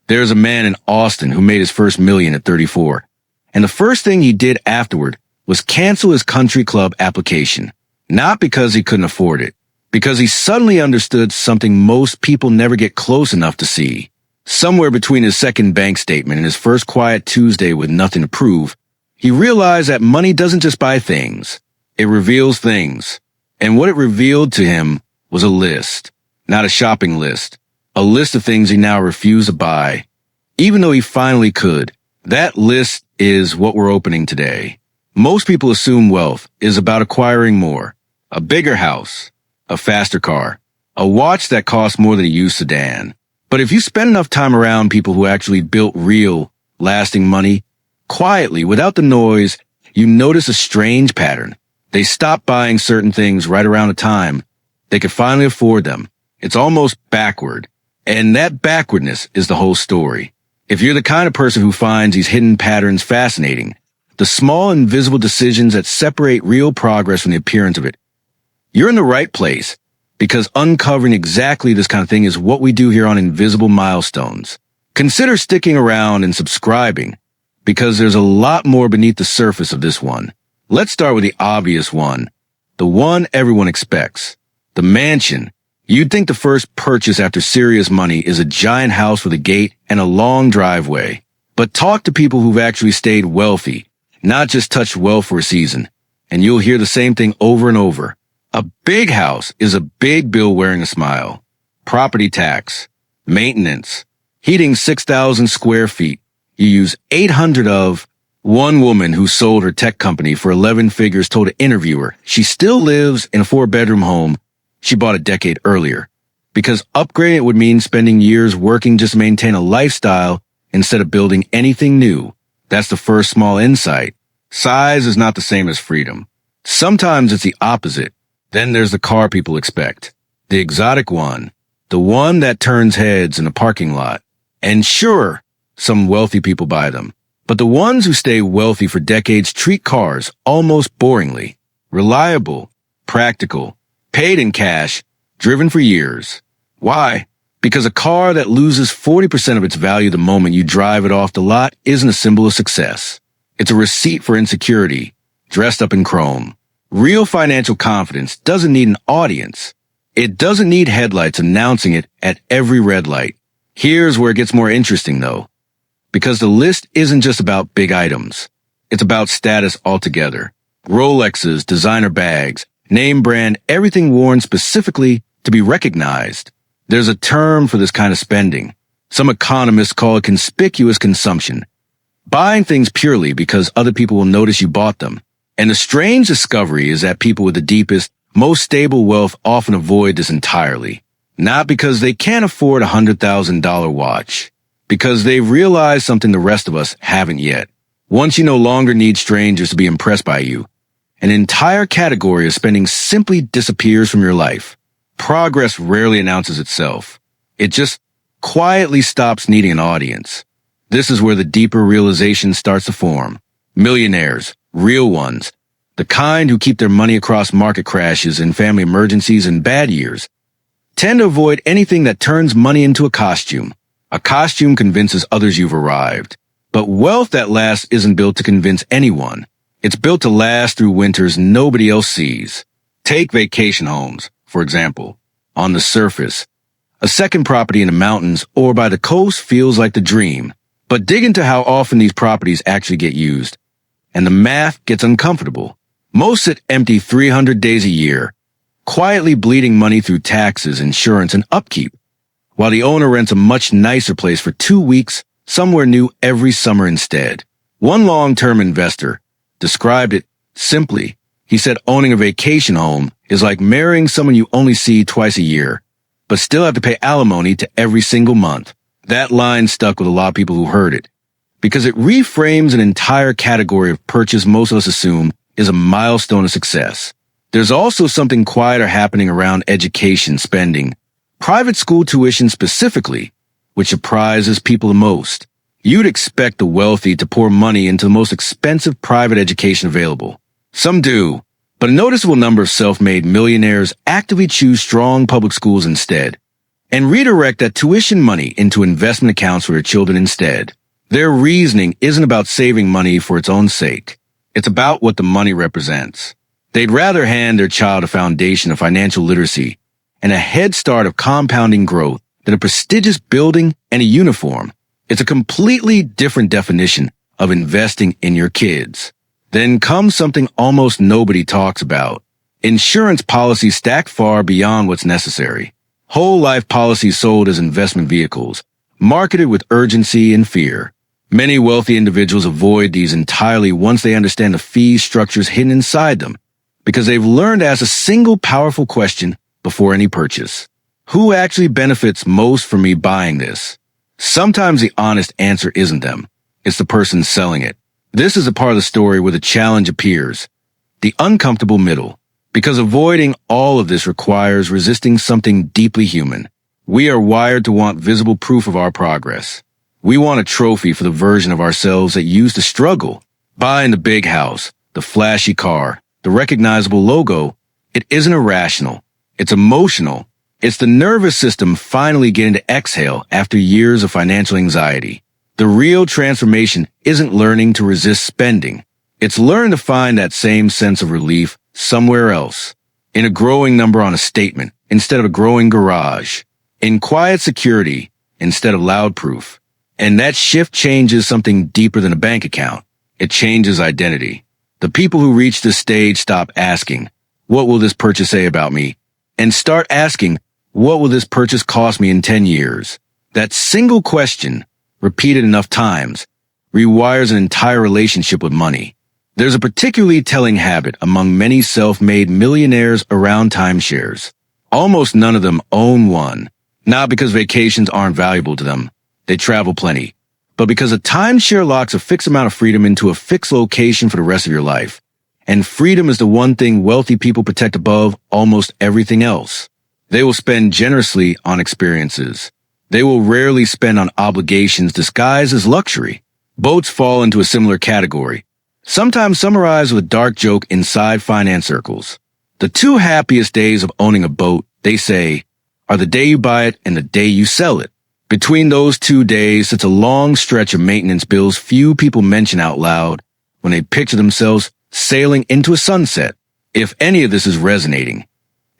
There's a man in Austin who made his first million at 34. And the first thing he did afterward was cancel his country club application. Not because he couldn't afford it, because he suddenly understood something most people never get close enough to see. Somewhere between his second bank statement and his first quiet Tuesday with nothing to prove, he realized that money doesn't just buy things. It reveals things. And what it revealed to him was a list. Not a shopping list. A list of things he now refused to buy. Even though he finally could. That list is what we're opening today. Most people assume wealth is about acquiring more. A bigger house. A faster car. A watch that costs more than a used sedan. But if you spend enough time around people who actually built real, lasting money, quietly, without the noise, you notice a strange pattern. They stop buying certain things right around the time they could finally afford them. It's almost backward. And that backwardness is the whole story. If you're the kind of person who finds these hidden patterns fascinating, the small invisible decisions that separate real progress from the appearance of it, you're in the right place, because uncovering exactly this kind of thing is what we do here on Invisible Milestones. Consider sticking around and subscribing, because there's a lot more beneath the surface of this one. Let's start with the obvious one, the one everyone expects, the mansion. You'd think the first purchase after serious money is a giant house with a gate and a long driveway. But talk to people who've actually stayed wealthy, not just touched wealth for a season, and you'll hear the same thing over and over. A big house is a big bill wearing a smile. Property tax, maintenance, heating 6,000 square feet. You use 800 of. One woman who sold her tech company for 11 figures told an interviewer she still lives in a 4-bedroom home she bought a decade earlier, because upgrading it would mean spending years working just to maintain a lifestyle instead of building anything new. That's the first small insight. Size is not the same as freedom. Sometimes it's the opposite. Then there's the car people expect. The exotic one. The one that turns heads in a parking lot. And sure, some wealthy people buy them. But the ones who stay wealthy for decades treat cars almost boringly. Reliable, practical, paid in cash, driven for years. Why? Because a car that loses 40% of its value the moment you drive it off the lot isn't a symbol of success. It's a receipt for insecurity, dressed up in chrome. Real financial confidence doesn't need an audience. It doesn't need headlights announcing it at every red light. Here's where it gets more interesting, though. Because the list isn't just about big items. It's about status altogether. Rolexes, designer bags, name brand, everything worn specifically to be recognized. There's a term for this kind of spending. Some economists call it conspicuous consumption. Buying things purely because other people will notice you bought them. And the strange discovery is that people with the deepest, most stable wealth often avoid this entirely. Not because they can't afford a $100,000 watch. Because they've realized something the rest of us haven't yet. Once you no longer need strangers to be impressed by you, an entire category of spending simply disappears from your life. Progress rarely announces itself. It just quietly stops needing an audience. This is where the deeper realization starts to form. Millionaires, real ones, the kind who keep their money across market crashes and family emergencies and bad years, tend to avoid anything that turns money into a costume. A costume convinces others you've arrived. But wealth that lasts isn't built to convince anyone. It's built to last through winters nobody else sees. Take vacation homes, for example. On the surface, a second property in the mountains or by the coast feels like the dream. But dig into how often these properties actually get used, and the math gets uncomfortable. Most sit empty 300 days a year, quietly bleeding money through taxes, insurance, and upkeep, while the owner rents a much nicer place for 2 weeks somewhere new every summer instead. One long-term investor described it simply. He said owning a vacation home is like marrying someone you only see twice a year, but still have to pay alimony to every single month. That line stuck with a lot of people who heard it, because it reframes an entire category of purchase most of us assume is a milestone of success. There's also something quieter happening around education spending, private school tuition specifically, which surprises people the most. You'd expect the wealthy to pour money into the most expensive private education available. Some do, but a noticeable number of self-made millionaires actively choose strong public schools instead. and redirect that tuition money into investment accounts for their children instead. Their reasoning isn't about saving money for its own sake. It's about what the money represents. They'd rather hand their child a foundation of financial literacy and a head start of compounding growth than a prestigious building and a uniform. It's a completely different definition of investing in your kids. Then comes something almost nobody talks about. Insurance policies stacked far beyond what's necessary. Whole life policies sold as investment vehicles, marketed with urgency and fear. Many wealthy individuals avoid these entirely once they understand the fee structures hidden inside them, because they've learned to ask a single powerful question before any purchase. Who actually benefits most from me buying this? Sometimes the honest answer isn't them. It's the person selling it. This is a part of the story where the challenge appears. The uncomfortable middle. Because avoiding all of this requires resisting something deeply human. We are wired to want visible proof of our progress. We want a trophy for the version of ourselves that used to struggle. Buying the big house, the flashy car, the recognizable logo. It isn't irrational. It's emotional. It's the nervous system finally getting to exhale after years of financial anxiety. The real transformation isn't learning to resist spending. It's learning to find that same sense of relief somewhere else. In a growing number on a statement instead of a growing garage. In quiet security instead of loud proof. And that shift changes something deeper than a bank account. It changes identity. The people who reach this stage stop asking, what will this purchase say about me? And start asking, what will this purchase cost me in 10 years? That single question, repeated enough times, rewires an entire relationship with money. There's a particularly telling habit among many self-made millionaires around timeshares. Almost none of them own one. Not because vacations aren't valuable to them. They travel plenty. But because a timeshare locks a fixed amount of freedom into a fixed location for the rest of your life. And freedom is the one thing wealthy people protect above almost everything else. They will spend generously on experiences. They will rarely spend on obligations disguised as luxury. Boats fall into a similar category. Sometimes summarized with a dark joke inside finance circles. The two happiest days of owning a boat, they say, are the day you buy it and the day you sell it. Between those 2 days sits a long stretch of maintenance bills few people mention out loud when they picture themselves sailing into a sunset. If any of this is resonating,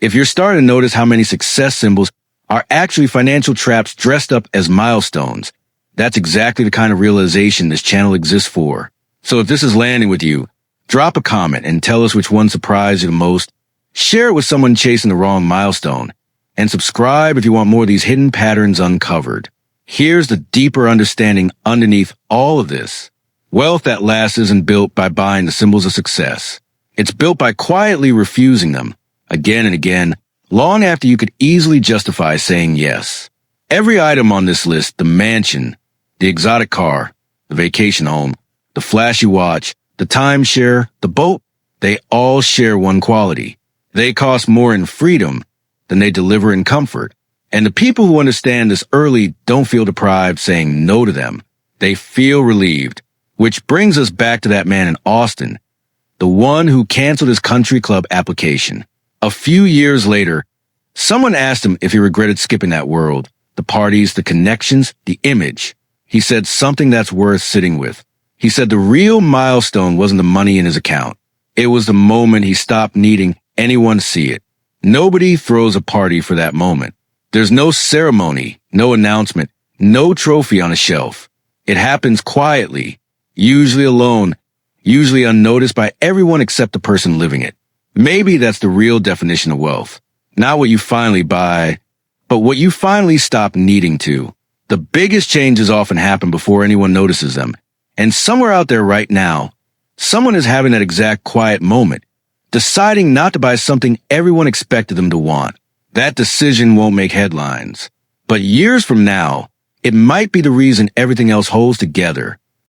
if you're starting to notice how many success symbols are actually financial traps dressed up as milestones, that's exactly the kind of realization this channel exists for. So if this is landing with you, drop a comment and tell us which one surprised you the most. Share it with someone chasing the wrong milestone. And subscribe if you want more of these hidden patterns uncovered. Here's the deeper understanding underneath all of this. Wealth that lasts isn't built by buying the symbols of success. It's built by quietly refusing them, again and again, long after you could easily justify saying yes. Every item on this list, the mansion, the exotic car, the vacation home, the flashy watch, the timeshare, the boat, they all share one quality. They cost more in freedom than they deliver in comfort. And the people who understand this early don't feel deprived saying no to them. They feel relieved. Which brings us back to that man in Austin, the one who canceled his country club application. A few years later, someone asked him if he regretted skipping that world, the parties, the connections, the image. He said something that's worth sitting with. He said the real milestone wasn't the money in his account. It was the moment he stopped needing anyone to see it. Nobody throws a party for that moment. There's no ceremony, no announcement, no trophy on a shelf. It happens quietly, usually alone, usually unnoticed by everyone except the person living it. Maybe that's the real definition of wealth. Not what you finally buy, but what you finally stop needing to. The biggest changes often happen before anyone notices them. And somewhere out there right now, someone is having that exact quiet moment, deciding not to buy something everyone expected them to want. That decision won't make headlines. But years from now, it might be the reason everything else holds together.